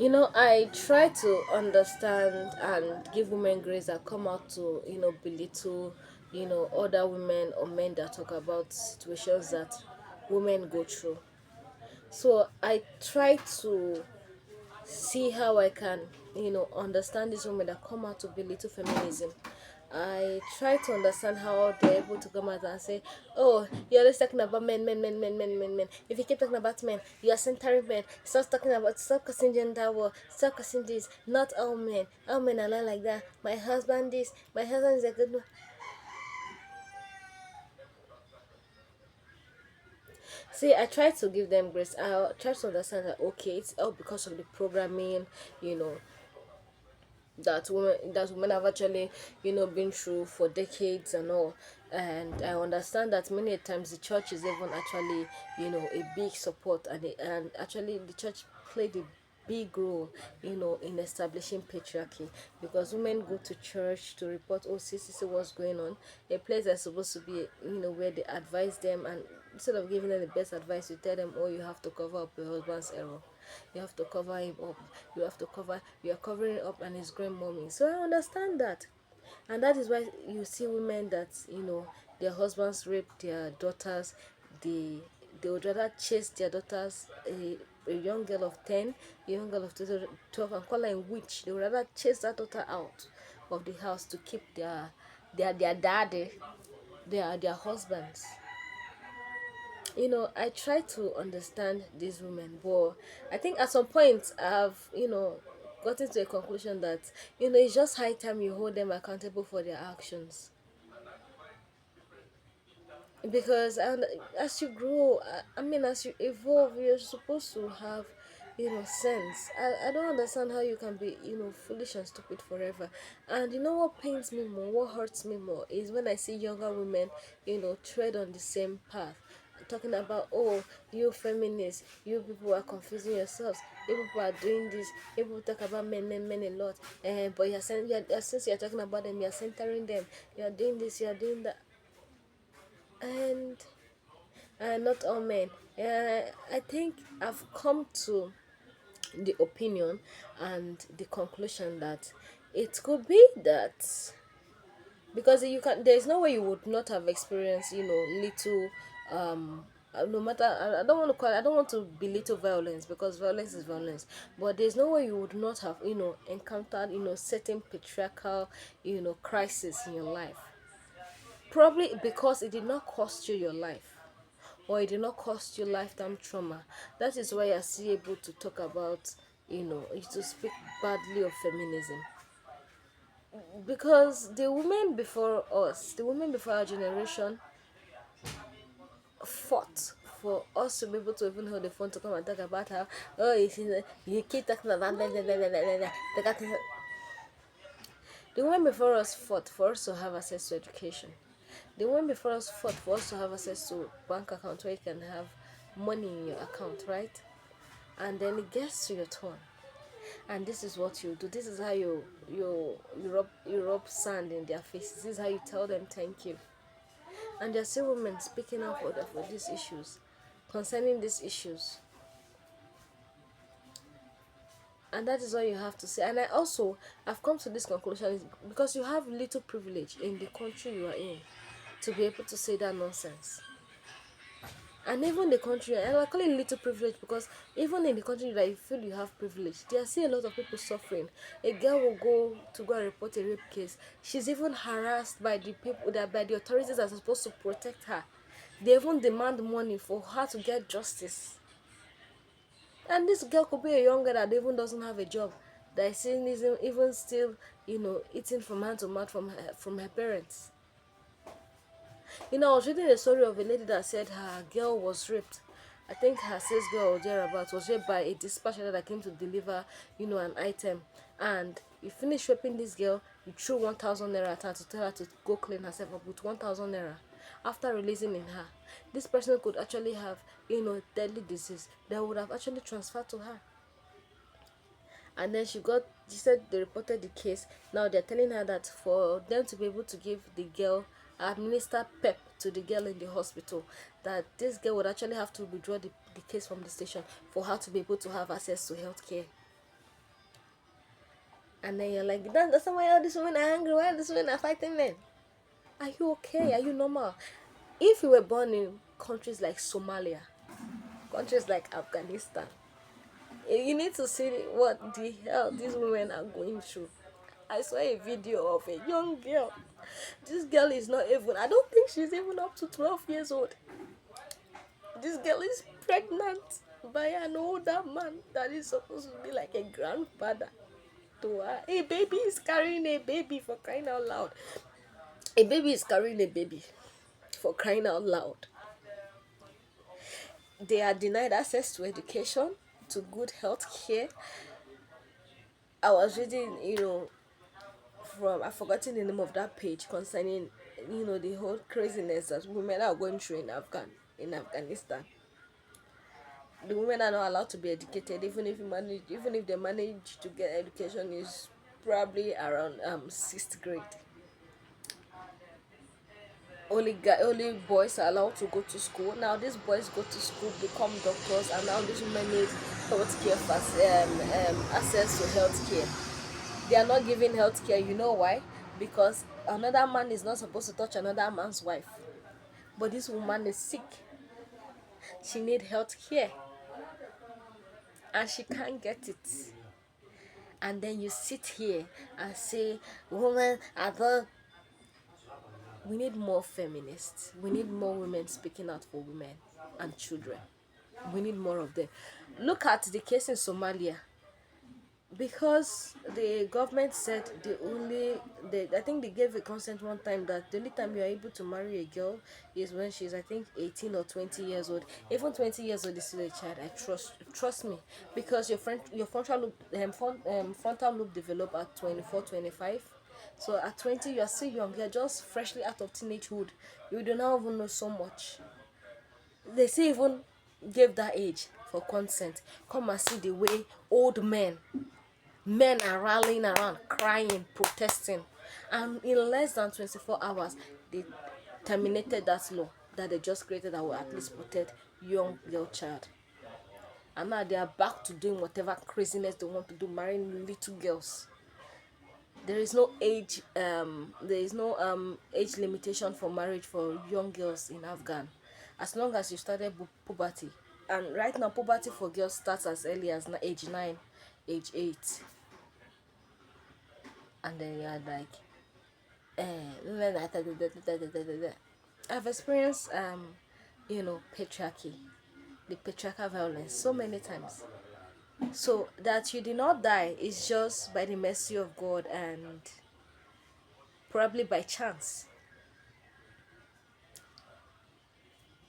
I try to understand and give women grace that come out to, belittle, other women or men that talk about situations that women go through. So I try to see how I can, understand these women that come out to belittle feminism. I try to understand how they're able to come out and say, "Oh, you're always talking about men, men, men, men, men, men, men. If you keep talking about men, you are centering men. Stop cussing gender war. Stop cussing this. Not all men. All men are not like that. My husband this. My husband is a good one." See, I try to give them grace. I try to understand that okay, it's all because of the programming, you know, that women have actually been through for decades and all. And I understand that many times the church is even actually a big support, and actually the church played a big role in establishing patriarchy, because women go to church to report, oh, see what's going on. A place that's supposed to be where they advise them, and instead of giving them the best advice, you tell them, oh, you have to cover up your husband's error, you have to cover him up, you are covering up and he's growing mommy. So I understand that. And that is why you see women that their husbands rape their daughters. They would rather chase their daughters, a young girl of 10, a young girl of 12, and call her a witch. They would rather chase that daughter out of the house to keep their daddy, their husbands. I try to understand these women, but I think at some point I've gotten to a conclusion that it's just high time you hold them accountable for their actions. Because as you grow, I mean, as you evolve, you're supposed to have sense. I don't understand how you can be foolish and stupid forever. And what pains me more, what hurts me more, is when I see younger women tread on the same path, talking about, oh, you feminists, you people are confusing yourselves, you people are doing this, you people talk about men, men, men a lot, but since you're talking about them, you're centering them, you're doing this, you're doing that. And not all men. I think I've come to the opinion and the conclusion that it could be that, because there's no way you would not have experienced little, no matter, I don't want to call it, I don't want to belittle violence, because violence is violence, but there's no way you would not have encountered certain patriarchal crisis in your life, probably because it did not cost you your life, or it did not cost you lifetime trauma. That is why you're still able to talk about, to speak badly of feminism. Because the women before us, the women before our generation, fought for us to be able to even hold the phone to come and talk about how, oh, you keep talking about blah, blah, blah, blah, blah, blah, the women before us fought for us to have access to education. The women before us fought for us to have access to bank account where you can have money in your account, right? And then it gets to your turn, and this is what you do. This is how you rub sand in their faces. This is how you tell them thank you. And there are still women speaking up for these issues, concerning these issues. And that is all you have to say. And I've come to this conclusion is because you have little privilege in the country you are in to be able to say that nonsense. And even the country, and I call it little privilege, because even in the country that you feel you have privilege, there are still a lot of people suffering. A girl will go and report a rape case. She's even harassed by the people, that by the authorities that are supposed to protect her. They even demand money for her to get justice. And this girl could be a young girl that even doesn't have a job, that is even still eating from hand to mouth from her parents. I was reading a story of a lady that said her girl was raped. I think her sales girl or thereabouts was raped by a dispatcher that came to deliver, an item. And you finish raping this girl, you threw 1,000 naira at her to tell her to go clean herself up with 1,000 naira. After releasing in her, this person could actually have, deadly disease that would have actually transferred to her. And then she said they reported the case. Now they're telling her that for them to be able to give the girl, administer pep to the girl in the hospital, that this girl would actually have to withdraw the case from the station for her to be able to have access to health care. And then you're like, that's why all these women are angry, why these women are fighting men. Are you okay? Are you normal? If you were born in countries like Somalia, countries like Afghanistan, you need to see what the hell these women are going through. I saw a video of a young girl. This girl is not even, I don't think she's even up to 12 years old. This girl is pregnant by an older man that is supposed to be like a grandfather to her. A baby is carrying a baby, for crying out loud. A baby is carrying a baby, for crying out loud. They are denied access to education, to good health care. I was reading, from, I've forgotten the name of that page concerning, the whole craziness that women are going through in Afghanistan. The women are not allowed to be educated, even if they manage to get education, is probably around sixth grade. Only boys are allowed to go to school. Now these boys go to school, become doctors, and now these women need access to healthcare. They are not giving healthcare. You know why? Because another man is not supposed to touch another man's wife. But this woman is sick. She need healthcare, and she can't get it. And then you sit here and say, women are the. We need more feminists. We need more women speaking out for women and children. We need more of them. Look at the case in Somalia. Because the government said I think they gave a consent one time that the only time you are able to marry a girl is when she's, I think, 18 or 20 years old. Even 20 years old is still a child. I trust me, because your frontal lobe develop at 24, 25. So at 20 you are still young. You're just freshly out of teenagehood. You do not even know so much. They still even gave that age for consent. Come and see the way old men are rallying around, crying, protesting, and in less than 24 hours they terminated that law that they just created that will at least protect young girl child. And now they are back to doing whatever craziness they want to do, marrying little girls. There is no age limitation for marriage for young girls in Afghan, as long as you started puberty. And right now puberty for girls starts as early as age 9, age 8. And then you're like, women are I've experienced patriarchy, the patriarchal violence so many times. So that you did not die is just by the mercy of God, and probably by chance.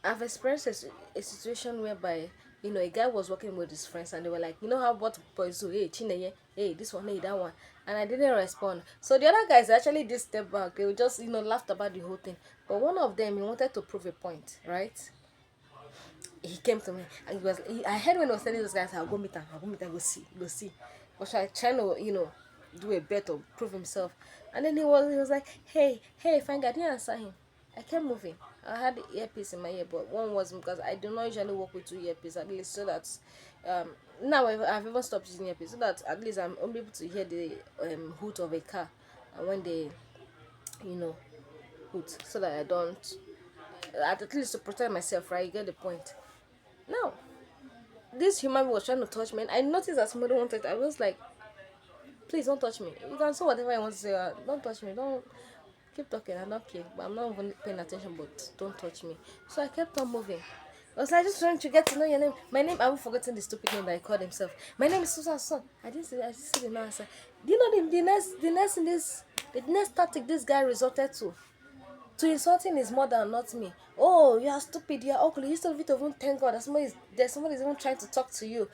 I've experienced a situation whereby a guy was working with his friends, and they were like, how what boys do, hey Chineye, hey this one, hey that one, and I didn't respond. So the other guys actually did step back. They just laughed about the whole thing. But one of them, he wanted to prove a point, right? He came to me and I heard when I was telling those guys, I'll go meet him, go see. But I trying to, do a bet or prove himself. And then he was like, hey, fine guy, I didn't answer him. I kept moving. I had the earpiece in my ear, but one was because I do not usually work with two earpieces, at least, so that now I've even stopped using earpiece, so that at least I'm only able to hear the hoot of a car, and when they you know hoot, so that I don't, at least to protect myself, right? You get the point. Now this human being was trying to touch me, and I noticed that somebody wanted. I was like, please don't touch me. You can say whatever you want to say. Don't touch me. Don't keep talking. I don't care. But I'm not even paying attention. But don't touch me. So I kept on moving. I was like, just trying to get to know your name. My name, I'm forgetting the stupid name that he called himself. My name is Susan Son. I didn't see the name. I said, do you know the next tactic this guy resorted to insulting his mother, not me. Oh, you are stupid, you are ugly. Instead of it, even thank God that somebody is even trying to talk to you.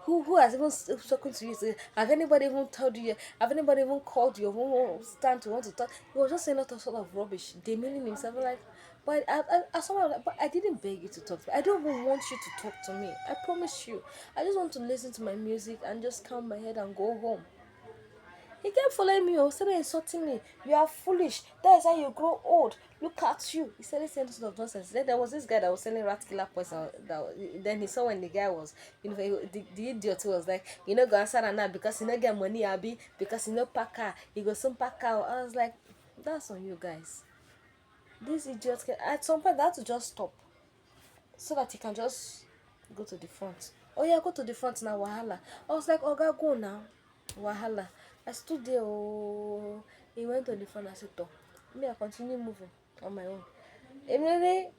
Who has even spoken to you? Have anybody even told you? Have anybody even called you? Who stand to want to talk? He was just saying a lot of sort of rubbish, demeaning himself. Like, but but I didn't beg you to talk to me. I don't even want you to talk to me. I promise you. I just want to listen to my music and just calm my head and go home. He kept following me, started insulting me. You are foolish. That is how you grow old. Look at you. He said saying sort of nonsense. Then there was this guy that was selling rat killer poison. Then he saw when the guy was, the idiot who was like, go answer and that because you know get money, Abby, because you know pack car. He goes some pack car. I was like, that's on you guys. This idiot at some point that had to just stop so that he can just go to the front. Oh yeah, go to the front now, wahala. I was like, Oga, go now, wahala. I stood there. Oh, he went to the front. I said, oh, me, I continue moving on my own. Immediately,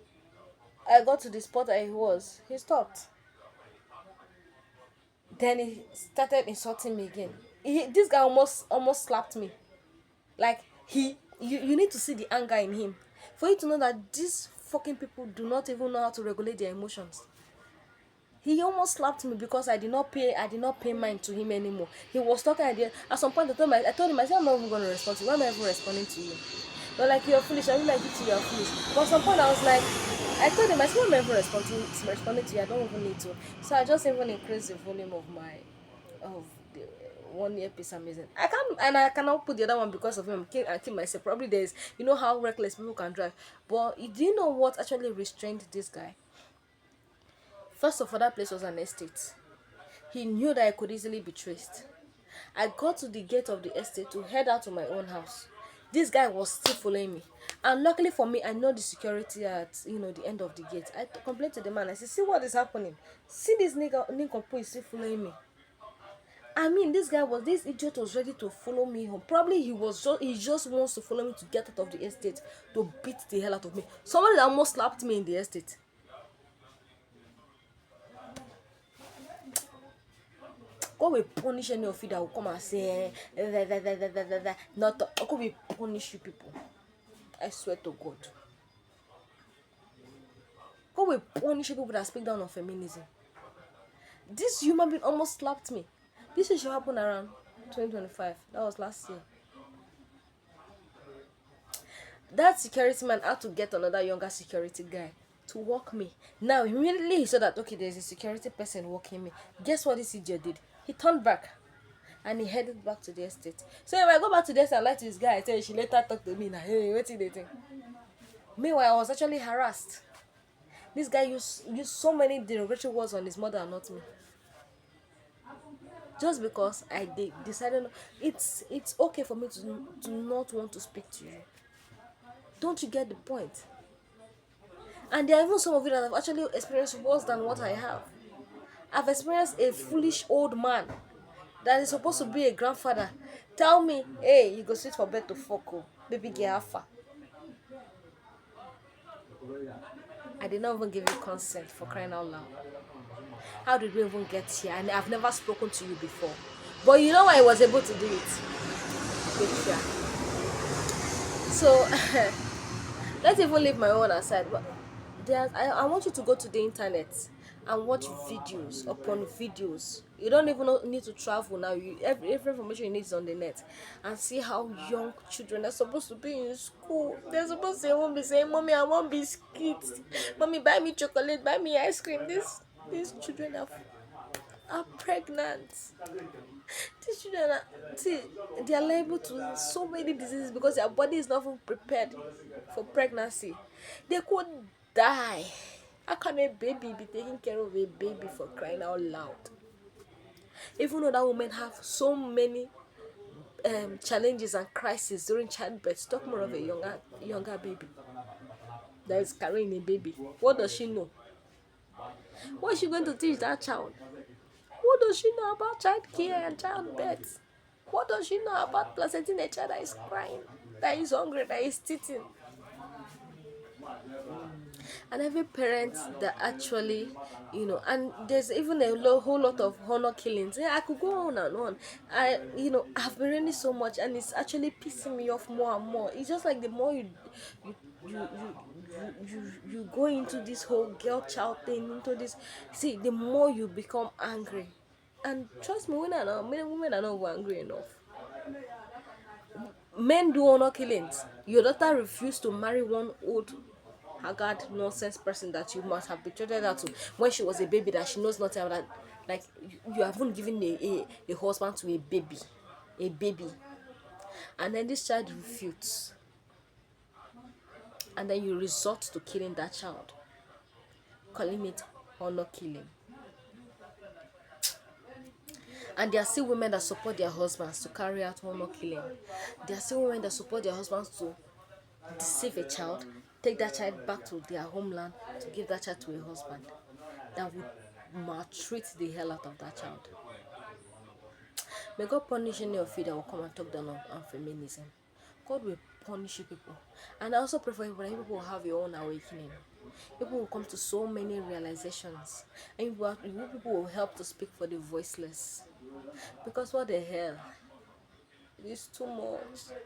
I got to the spot that he was. He stopped. Then he started insulting me again. This guy almost slapped me. Like you need to see the anger in him for you to know that these fucking people do not even know how to regulate their emotions. He almost slapped me because I did not pay mind to him anymore. He was talking at some point. I told him, I said, I'm not even going to respond to you. Why am I even responding to you? They're like, you're foolish. I mean, like, you you're foolish. But at some point, I was like, I told him, I said, why am I even responding to you? I don't even need to. So I just even increased the volume of the one earpiece I'm using. I cannot put the other one because of him. I keep myself. Probably there's, how reckless people can drive. But do you know what actually restrained this guy? First of all, that place was an estate. He knew that I could easily be traced. I got to the gate of the estate to head out to my own house. This guy was still following me. And luckily for me, I know the security at the end of the gate. I complained to the man. I said, see what is happening? See this nigga is still following me. I mean, this idiot was ready to follow me home. Probably he just wants to follow me to get out of the estate to beat the hell out of me. Somebody that almost slapped me in the estate. God will punish any of you that will come and say, not God will punish you people. I swear to God. God will punish you people that speak down on feminism. This human being almost slapped me. This should happen around 2025. That was last year. That security man had to get another younger security guy to walk me. Now, immediately he saw that, okay, there's a security person walking me. Guess what this idiot did? He turned back and he headed back to the estate. So if I go back to the estate and lie to this guy, I tell you, she later talk to me now. Hey, what did they think? Meanwhile, I was actually harassed. This guy used so many derogatory words on his mother and not me. Just because I decided it's okay for me to not want to speak to you. Don't you get the point? And there are even some of you that have actually experienced worse than what I have. I've experienced a foolish old man that is supposed to be a grandfather tell me, hey, you go sit for bed to fuck, oh, baby get alpha. I did not even give you consent, for crying out loud. How did we even get here? And I've never spoken to you before. But you know why I was able to do it? Picture. So let's even leave my own aside. But I want you to go to the internet and watch videos upon videos. You don't even need to travel now. Every information you need is on the net. And see how young children are supposed to be in school. They're supposed to even be saying, Mommy, I want biscuits. Mommy, buy me chocolate, buy me ice cream. These children are pregnant. These children they are liable to so many diseases because their body is not even prepared for pregnancy. They could die. How can a baby be taking care of a baby, for crying out loud? Even though that women have so many challenges and crises during childbirth, talk more of a younger baby that is carrying a baby. What does she know? What is she going to teach that child? What does she know about child care and childbirth? What does she know about placenting a child that is crying, that is hungry, that is teething? And every parent that actually, and there's even whole lot of honor killings. Yeah, I could go on and on. I've been reading so much, and it's actually pissing me off more and more. It's just like the more you you you you go into this whole girl child thing, into this, see, the more you become angry. And trust me, many women are not even angry enough. Men do honor killings. Your daughter refused to marry one old haggard nonsense person that you must have betrayed her to when she was a baby, that she knows nothing about. Like, you haven't given a husband to a baby. and then this child refutes, and then you resort to killing that child, calling it honor killing. And there are still women that support their husbands to carry out honor killing. There are still women that support their husbands to deceive a child, take that child back to their homeland to give that child to a husband that would maltreat the hell out of that child. May God punish any of you that will come and talk down on feminism. God will punish you people. And I also pray for you that people will have your own awakening. People will come to so many realizations. And you people will help to speak for the voiceless. Because what the hell? It is too much.